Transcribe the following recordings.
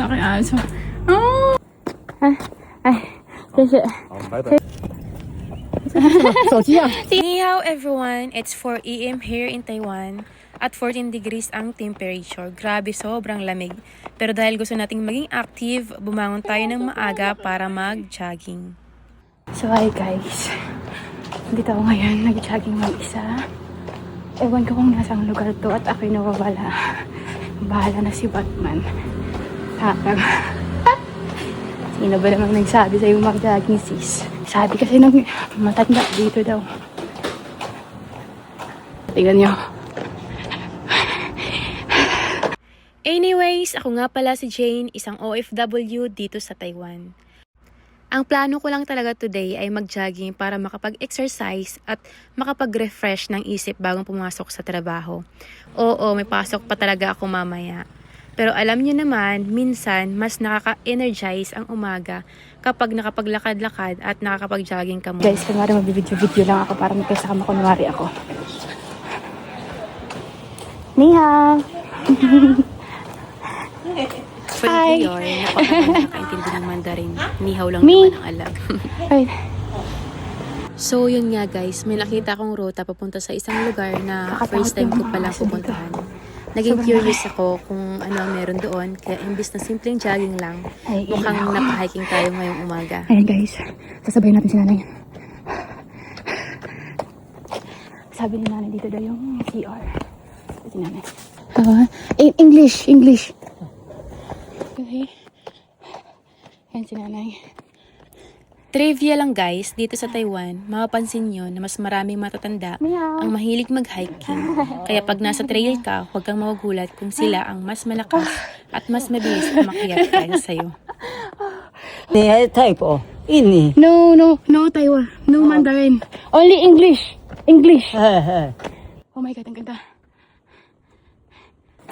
aking aso. Oh! Ay, kasi... Ni hao everyone, it's 4 AM here in Taiwan. At 14 degrees ang temperature. Grabe, sobrang lamig. Pero dahil gusto nating maging active, bumangon tayo ng maaga para mag-jogging. So hi guys, dito ako ngayon, nag-jogging mag-isa. Ewan ko kung nasang lugar to at ako'y nawawala. Bahala na si Batman. Tatag. Sino ba namang nagsabi sa'yo mag-jogging sis? Sabi kasi nang matanda dito daw. Tingnan nyo. Anyways, ako nga pala si Jane, isang OFW dito sa Taiwan. Ang plano ko lang talaga today ay mag-jogging para makapag-exercise at makapag-refresh ng isip bagong pumasok sa trabaho. Oo, may pasok pa talaga ako mamaya. Pero alam niyo naman, minsan mas nakaka-energize ang umaga kapag nakapaglakad-lakad at nakakapag-jogging ka muna. Guys, kunwari magbibidyo-video lang ako para may kasama kunwari ako. Ni hao! Hi! Napakaintindi ng Mandarin. Nihaw lang naman ang alam. Ay, So, yun nga guys, may nakita akong ruta papunta sa isang lugar na first time ko palang pupuntahan. Naging curious ako kung ano ang meron doon, kaya imbis na simpleng jogging lang, mukhang napa-hiking tayo ngayong umaga. ayan guys, sasabayin natin si nanay. Sabi ni nanay dito daw yung CR. Si nanay. English. Okay. Ayan si nanay. Trivia lang guys, dito sa Taiwan, mapapansin nyo na mas maraming matatanda ang mahilig mag-hiking. Kaya pag nasa trail ka, huwag kang magugulat kung sila ang mas malakas at mas mabilis umakyat kaysa sa'yo. type oh. Ini. No Taiwan. No Mandarin. Only English. Oh my God, ang ganda.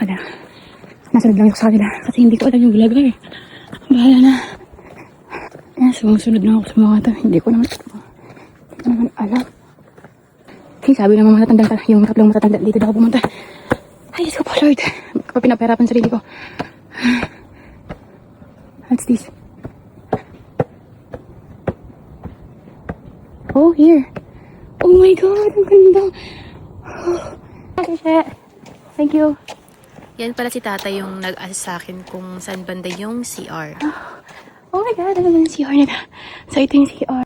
Wala. Nasunod lang ako sa kanila kasi hindi ko alam yung vlogger. Bahala na. Ayan, sumusunod na ako sa mga ito. Hindi ko naman alam. Hey, sabi naman matatanda yung tatlong matatanda dito daw pumunta. Ay, Diyos ko po, Lord. Pinapahirapan sarili ko. What's this? Oh, here. Oh my God, ang ganda. Thank you. Yan pala si tata yung nag-assist sa akin kung saan banda yung CR. Oh my God, ano naman yung CR nila? So, ito yung CR.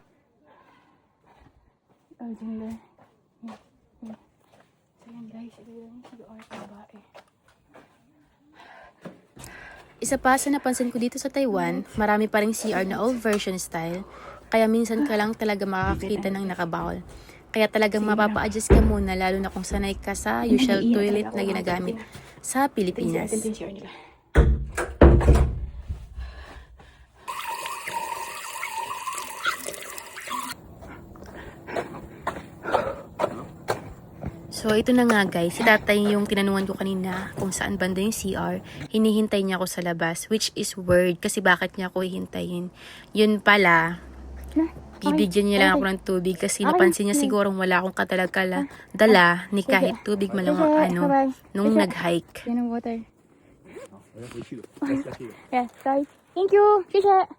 Oh, ganda. So, yan guys, ito yung CR sa babae. Isa pa sa napansin ko dito sa Taiwan, marami pa ring CR na old version style, kaya minsan ka lang talaga makakita ng nakabawal. Kaya talagang mapapa-adjust ka muna lalo na kung sanay ka sa usual toilet na ginagamit sa Pilipinas. Ito yung CR nila. So, ito na nga guys, si tatay yung tinanungan ko kanina kung saan banda yung CR. Hinihintay niya ako sa labas, which is weird kasi bakit niya ako hihintayin. Yun pala, bibigyan niya lang ako ng tubig kasi napansin niya sigurong wala akong dala ni kahit tubig malang nung nag-hike. Yan ang water. Yeah, guys. Thank you. Shisha.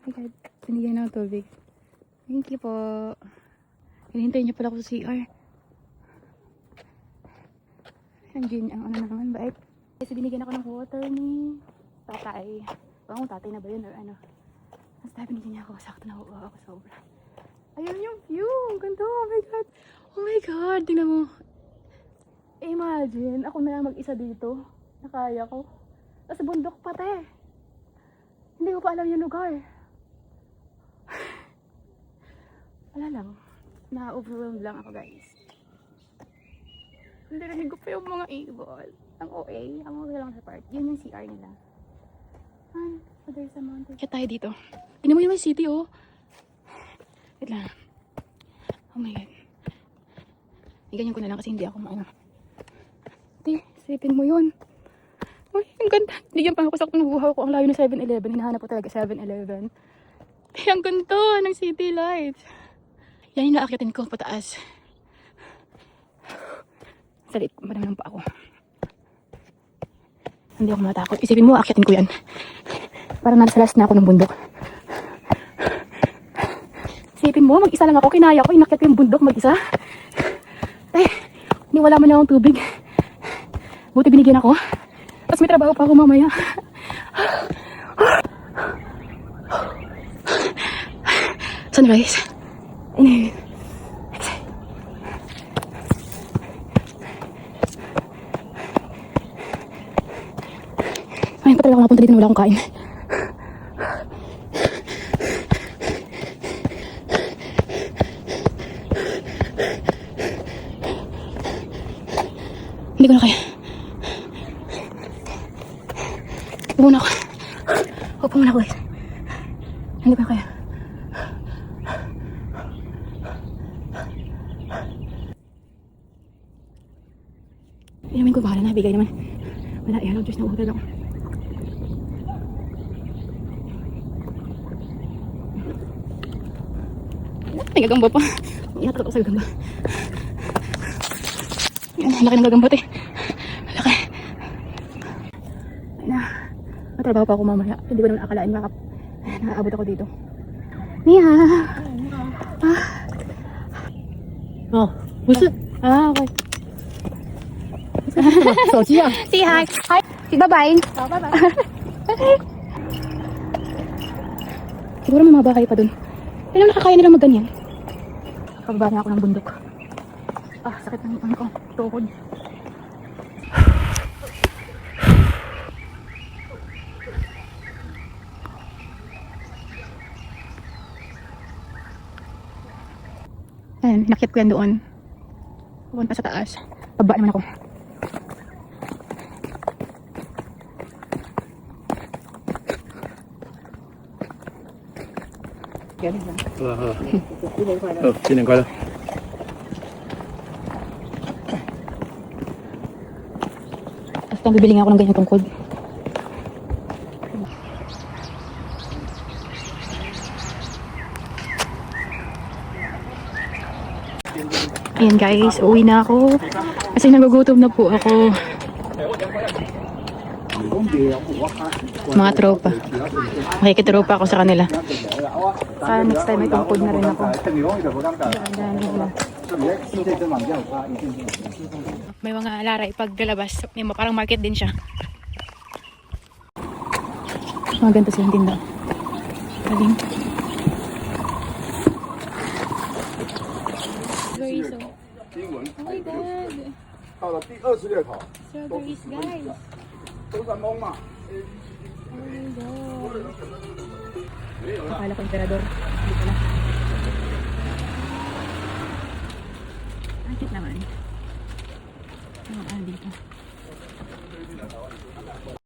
My God, binigyan na ng tubig. Thank you po. Hinihintay niya pala ako sa CR. Ang ano naman, bait. Kasi binigyan ako ng water ni tatay. Parang tatay na ba yun or ano. Tapos tayo binigyan niya ako. Sakto na ako sobra. Ayun yung view. Ang ganda. Oh my God. Oh my God. Tingnan mo. Imagine, ako na lang mag-isa dito. Nakaya ko. Tapos bundok pati. Hindi ko pa alam yung lugar. Wala lang. Na-overwhelmed lang ako guys. Narinig ko pa yung mga ibon. Ang OA. Ang OA lang sa part. Yun yung CR nila. So there's a mountain. Kaya tayo dito. Tingnan mo yung city oh. Wait lang. Oh my God. Ganyan ko na lang kasi hindi ako maano. Ate, sipin mo yun. Uy, ang ganda. Hindi yan pa ako sakto nabuhaw ko. Ang layo ng 7-Eleven. Hinahanap ko talaga 7-Eleven. Ang ganda ng city lights. Yan yung naakyatin ko pataas. Salit, madami lang pa ako. Hindi ako matakot. Isipin mo, akyatin ko yan. Parang nasa last na ako ng bundok. Isipin mo, mag-isa lang ako. Kinaya ko, inakyat ko yung bundok mag-isa. Ay, wala man lang akong tubig. Buti binigyan ako. Tapos may trabaho pa ako mamaya. Sunrise. Ayun. Ayun pa talaga ako napunta dito na wala akong kain. Hindi ko na kaya. Upo muna ako. Upo muna ako guys. Hindi ko na kaya. Inumin ko, bahala na. Bigay naman. Wala, yan. Diyos na uhutal ako. May gagamba pa. Iyatak ako sa gagamba. Yan, laki ng gagambot eh. Laki. Ay na. Matrabaho pa ako mamaya. Hindi ko naman akalain nakaabot ako dito. Mia! Ah. Oh, 不是 Ah, okay. 手机啊， Say hi. Hi. Say bye-bye. bye-bye. Siguro may mga bahay pa dun. Kaya nakakaya nilang magganyan. Pababa na ako ng bundok. Ah, sakit ng ano ko. Tuhod. Ayan, inakyat ko yan doon. Pupunta sa taas. Pababa naman ako. Yan, yan. 新年快乐！ Basta bibili nga ako ng ganyan tungkod. Ayan guys, uwi na ako. Kasi nagugutom na po ako. Mga tropa. Makikitropa ako sa kanila. Kaya next time may tungkod na rin ako. May mga laray paglalabas. May parang market din siya. Mga ganito silang tinda. Galing. Strawberries, oh. Oh my god. 到了第20列考， Strawberries, guys. 都在蒙嘛。 Oh my god. Akala ko emperador. Hindi pala. Ang cute naman. Ano dito?